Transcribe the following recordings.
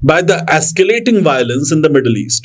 by the escalating violence in the Middle East.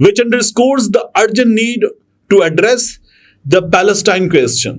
which underscores the urgent need to address the Palestine question.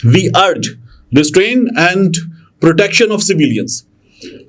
We urge restraint and protection of civilians.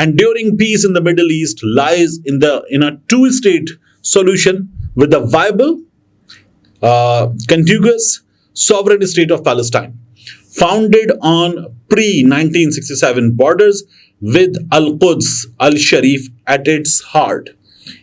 Enduring peace in the Middle East lies in a two-state solution with a viable, contiguous, sovereign state of Palestine, founded on pre-1967 borders with Al-Quds Al-Sharif at its heart.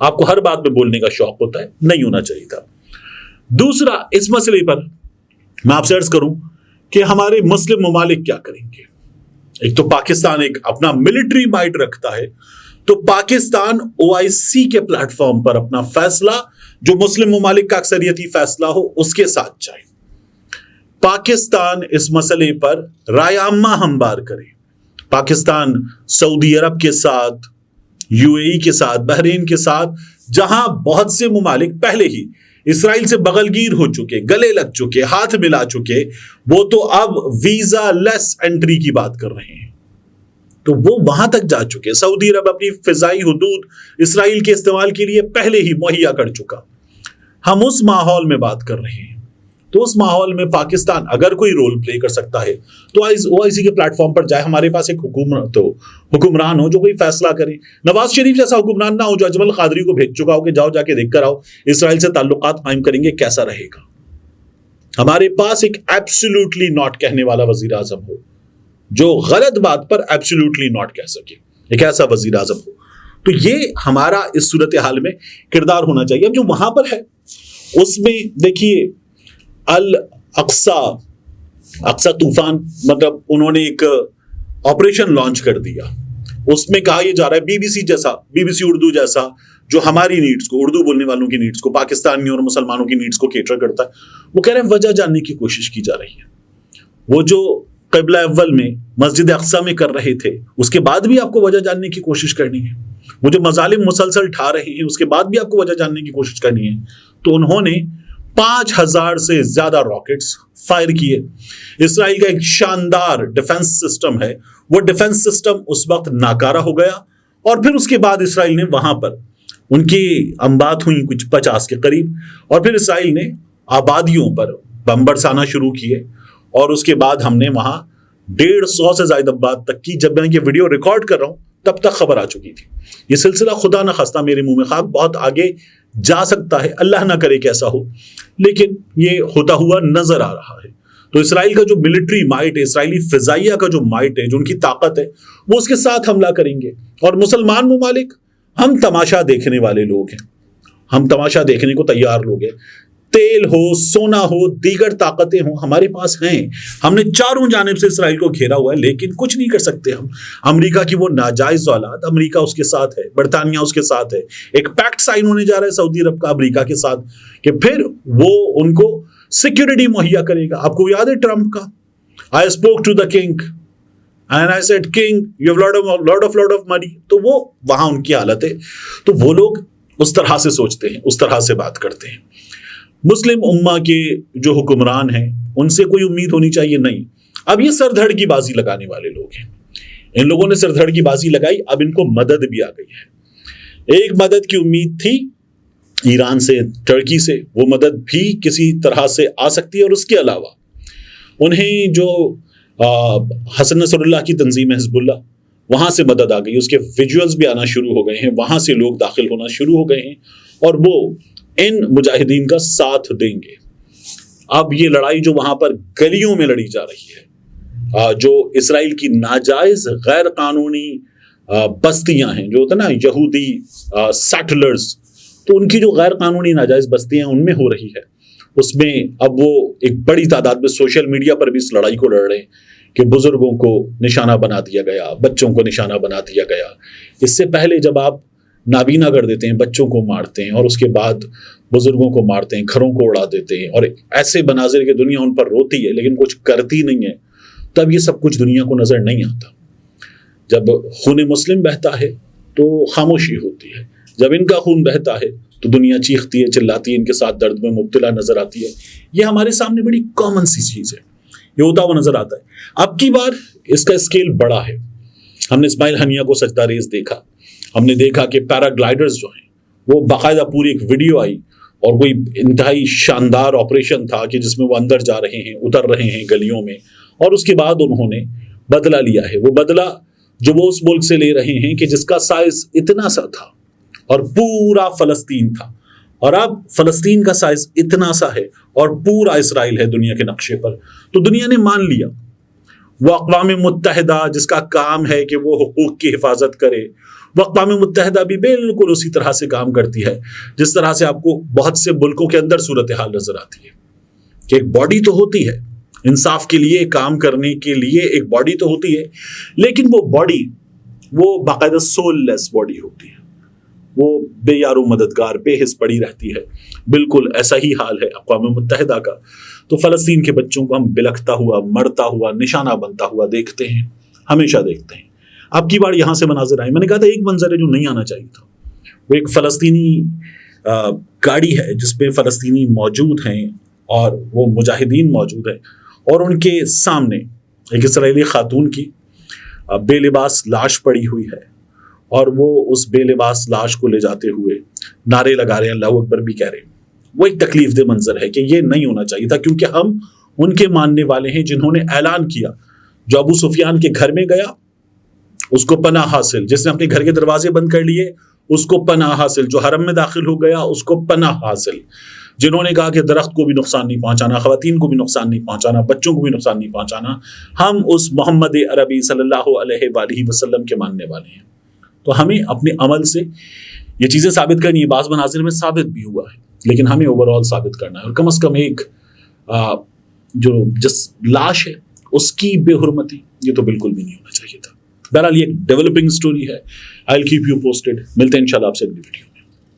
آپ کو ہر بات میں بولنے کا شوق ہوتا ہے, نہیں ہونا چاہیے تھا. دوسرا, اس مسئلے پر میں آپ سے عرض کروں کہ ہمارے مسلم ممالک کیا کریں گے. ایک تو پاکستان ایک اپنا ملٹری مائٹ رکھتا ہے, تو پاکستان OIC کے پلیٹ فارم پر اپنا فیصلہ جو مسلم ممالک کا اکثریتی فیصلہ ہو اس کے ساتھ جائے. پاکستان اس مسئلے پر رائے عامہ ہموار کرے. پاکستان سعودی عرب کے ساتھ, UAE کے ساتھ, بحرین کے ساتھ, جہاں بہت سے ممالک پہلے ہی اسرائیل سے بغلگیر ہو چکے, گلے لگ چکے, ہاتھ ملا چکے, وہ تو اب ویزا لیس انٹری کی بات کر رہے ہیں, تو وہ وہاں تک جا چکے. سعودی عرب اپنی فضائی حدود اسرائیل کے استعمال کے لیے پہلے ہی مہیا کر چکا. ہم اس ماحول میں بات کر رہے ہیں, تو اس ماحول میں پاکستان اگر کوئی رول پلے کر سکتا ہے تو OIC کے پلیٹ فارم پر جائے. ہمارے پاس ایک حکمران ہو جو کوئی فیصلہ کرے. نواز شریف جیسا حکمران نہ ہو جو اجمل قادری کو بھیج چکا ہو کہ جاؤ جا کے دیکھ کر آؤ اسرائیل سے تعلقات قائم کریں گے کیسا رہے گا. ہمارے پاس ایک ایبسولوٹلی ناٹ کہنے والا وزیر اعظم ہو جو غلط بات پر ایبسولوٹلی ناٹ کہہ سکے, ایک ایسا وزیر اعظم ہو. تو یہ ہمارا اس صورتحال میں کردار ہونا چاہیے. اب جو وہاں پر ہے اس میں دیکھیے اقصی طوفان, مطلب انہوں نے ایک آپریشن لانچ کر دیا. اس میں کہا یہ جا رہا ہے بی بی سی اردو جیسا جو ہماری نیڈز کو, اردو بولنے والوں کی نیڈز کو, پاکستانیوں اور مسلمانوں کی نیڈز کو کیٹر کرتا ہے. وہ کہہ رہے ہیں وجہ جاننے کی کوشش کی جا رہی ہے. وہ جو قبلہ اول میں مسجد اقصی میں کر رہے تھے اس کے بعد بھی آپ کو وجہ جاننے کی کوشش کرنی ہے. وہ جو مظالم مسلسل ڈھا رہے ہیں اس کے بعد بھی آپ کو وجہ جاننے کی کوشش کرنی ہے. تو انہوں نے 5,000 سے زیادہ راکٹس فائر کیے. اسرائیل کا ایک شاندار ڈیفنس سسٹم ہے, وہ ڈیفنس سسٹم اس وقت ناکارہ ہو گیا, اور پھر اس کے بعد اسرائیل نے وہاں پر ان کی امبات ہوئی کچھ 50 کے قریب, اور پھر اسرائیل نے آبادیوں پر بم برسانا شروع کیے, اور اس کے بعد ہم نے وہاں 150 سے زائد امبات تک کی. جب میں یہ ویڈیو ریکارڈ کر رہا ہوں تب تک خبر آ چکی تھی. یہ سلسلہ خدا نہ خواستہ میرے منہ میں خاک بہت آگے جا سکتا ہے, اللہ نہ کرے کہ ایسا ہو, لیکن یہ ہوتا ہوا نظر آ رہا ہے. تو اسرائیل کا جو ملٹری مائٹ ہے, اسرائیلی فضائیہ کا جو مائٹ ہے, جو ان کی طاقت ہے, وہ اس کے ساتھ حملہ کریں گے. اور مسلمان ممالک ہم تماشا دیکھنے والے لوگ ہیں, ہم تماشا دیکھنے کو تیار لوگ ہیں. تیل ہو, سونا ہو, دیگر طاقتیں ہوں, ہمارے پاس ہیں. ہم نے چاروں جانب سے اسرائیل کو گھیرا ہوا ہے, لیکن کچھ نہیں کر سکتے ہم. امریکہ کی وہ ناجائز اولاد, امریکہ اس کے ساتھ ہے, برطانیہ اس کے ساتھ ہے. ایک پیکٹ سائن ہونے جا رہا ہے سعودی عرب کا امریکہ کے ساتھ کہ پھر وہ ان کو سیکورٹی مہیا کرے گا. آپ کو یاد ہے ٹرمپ کا, I spoke to the king and I said king you have lot of money. تو وہ وہاں ان کی حالت ہے. تو وہ لوگ اس طرح سے سوچتے ہیں, اس طرح سے بات کرتے ہیں. مسلم امہ کے جو حکمران ہیں ان سے کوئی امید ہونی چاہیے نہیں. اب یہ سر دھڑ کی بازی لگانے والے لوگ ہیں, ان لوگوں نے سر دھڑ کی بازی لگائی, اب ان کو مدد بھی آ گئی ہے. ایک مدد کی امید تھی ایران سے, ترکی سے, وہ مدد بھی کسی طرح سے آ سکتی ہے. اور اس کے علاوہ انہیں جو حسن نصر اللہ کی تنظیم حزب اللہ, وہاں سے مدد آ گئی, اس کے ویژولز بھی آنا شروع ہو گئے ہیں, وہاں سے لوگ داخل ہونا شروع ہو گئے ہیں, اور وہ ان مجاہدین کا ساتھ دیں گے. اب یہ لڑائی جو وہاں پر گلیوں میں لڑی جا رہی ہے, جو اسرائیل کی ناجائز غیر قانونی بستیاں ہیں, جو ہوتا ہے نا یہودی سیٹلرز, تو ان کی جو غیر قانونی ناجائز بستیاں ان میں ہو رہی ہے, اس میں اب وہ ایک بڑی تعداد میں سوشل میڈیا پر بھی اس لڑائی کو لڑ رہے ہیں کہ بزرگوں کو نشانہ بنا دیا گیا, بچوں کو نشانہ بنا دیا گیا. اس سے پہلے جب آپ نابینا کر دیتے ہیں, بچوں کو مارتے ہیں, اور اس کے بعد بزرگوں کو مارتے ہیں, گھروں کو اڑا دیتے ہیں, اور ایسے مناظر کہ دنیا ان پر روتی ہے لیکن کچھ کرتی نہیں ہے, تب یہ سب کچھ دنیا کو نظر نہیں آتا. جب خون مسلم بہتا ہے تو خاموشی ہوتی ہے, جب ان کا خون بہتا ہے تو دنیا چیختی ہے, چلاتی ہے, ان کے ساتھ درد میں مبتلا نظر آتی ہے. یہ ہمارے سامنے بڑی کامن سی چیز ہے, یہ ہوتا ہوا نظر آتا ہے. اب کی بار اس کا اسکیل بڑا ہے. ہم نے اسماعیل ہنیہ کو سجدہ ریز دیکھا, ہم نے دیکھا کہ پیراگلائڈرز جو ہیں وہ باقاعدہ پوری ایک ویڈیو آئی, اور کوئی انتہائی شاندار آپریشن تھا کہ جس میں وہ اندر جا رہے ہیں, اتر رہے ہیں گلیوں میں, اور اس کے بعد انہوں نے بدلہ لیا ہے. وہ بدلہ جو وہ اس ملک سے لے رہے ہیں کہ جس کا سائز اتنا سا تھا اور پورا فلسطین تھا, اور اب فلسطین کا سائز اتنا سا ہے اور پورا اسرائیل ہے دنیا کے نقشے پر. تو دنیا نے مان لیا, وہ اقوام متحدہ جس کا کام ہے کہ وہ حقوق کی حفاظت کرے, اقوام متحدہ بھی بالکل اسی طرح سے کام کرتی ہے جس طرح سے آپ کو بہت سے ملکوں کے اندر صورتحال نظر آتی ہے کہ ایک باڈی تو ہوتی ہے انصاف کے لیے کام کرنے کے لیے، ایک باڈی تو ہوتی ہے، لیکن وہ باڈی وہ باقاعدہ سول لیس باڈی ہوتی ہے، وہ بے یار و مددگار، بے حس پڑی رہتی ہے۔ بالکل ایسا ہی حال ہے اقوام متحدہ کا۔ تو فلسطین کے بچوں کو ہم بلکتا ہوا، مرتا ہوا، نشانہ بنتا ہوا دیکھتے ہیں، ہمیشہ دیکھتے ہیں۔ اب کی بار یہاں سے مناظر آئے، میں نے کہا تھا ایک منظر ہے جو نہیں آنا چاہیے تھا، وہ ایک فلسطینی گاڑی ہے جس پہ فلسطینی موجود ہیں اور وہ مجاہدین موجود ہیں، اور ان کے سامنے ایک اسرائیلی خاتون کی بے لباس لاش پڑی ہوئی ہے، اور وہ اس بے لباس لاش کو لے جاتے ہوئے نعرے لگا رہے ہیں، اللہ اکبر بھی کہہ رہے ہیں۔ وہ ایک تکلیف دہ منظر ہے کہ یہ نہیں ہونا چاہیے تھا، کیونکہ ہم ان کے ماننے والے ہیں جنہوں نے اعلان کیا، جو ابو سفیان کے گھر میں گیا اس کو پناہ حاصل، جس نے اپنے گھر کے دروازے بند کر لیے اس کو پناہ حاصل، جو حرم میں داخل ہو گیا اس کو پناہ حاصل، جنہوں نے کہا کہ درخت کو بھی نقصان نہیں پہنچانا، خواتین کو بھی نقصان نہیں پہنچانا، بچوں کو بھی نقصان نہیں پہنچانا، ہم اس محمد عربی صلی اللہ علیہ وآلہ وسلم کے ماننے والے ہیں۔ تو ہمیں اپنے عمل سے یہ چیزیں ثابت کرنی ہے، بعض مناظر میں ثابت بھی ہوا ہے، لیکن ہمیں اوور آل ثابت کرنا ہے، اور کم از کم ایک جو جس لاش ہے اس کی بے حرمتی یہ تو بالکل بھی نہیں ہونا چاہیے تھا۔ بہرحال یہ ایک ڈیولپنگ سٹوری ہے، I'll keep you posted، ملتے ہیں انشاءاللہ آپ سے اگلی ویڈیو۔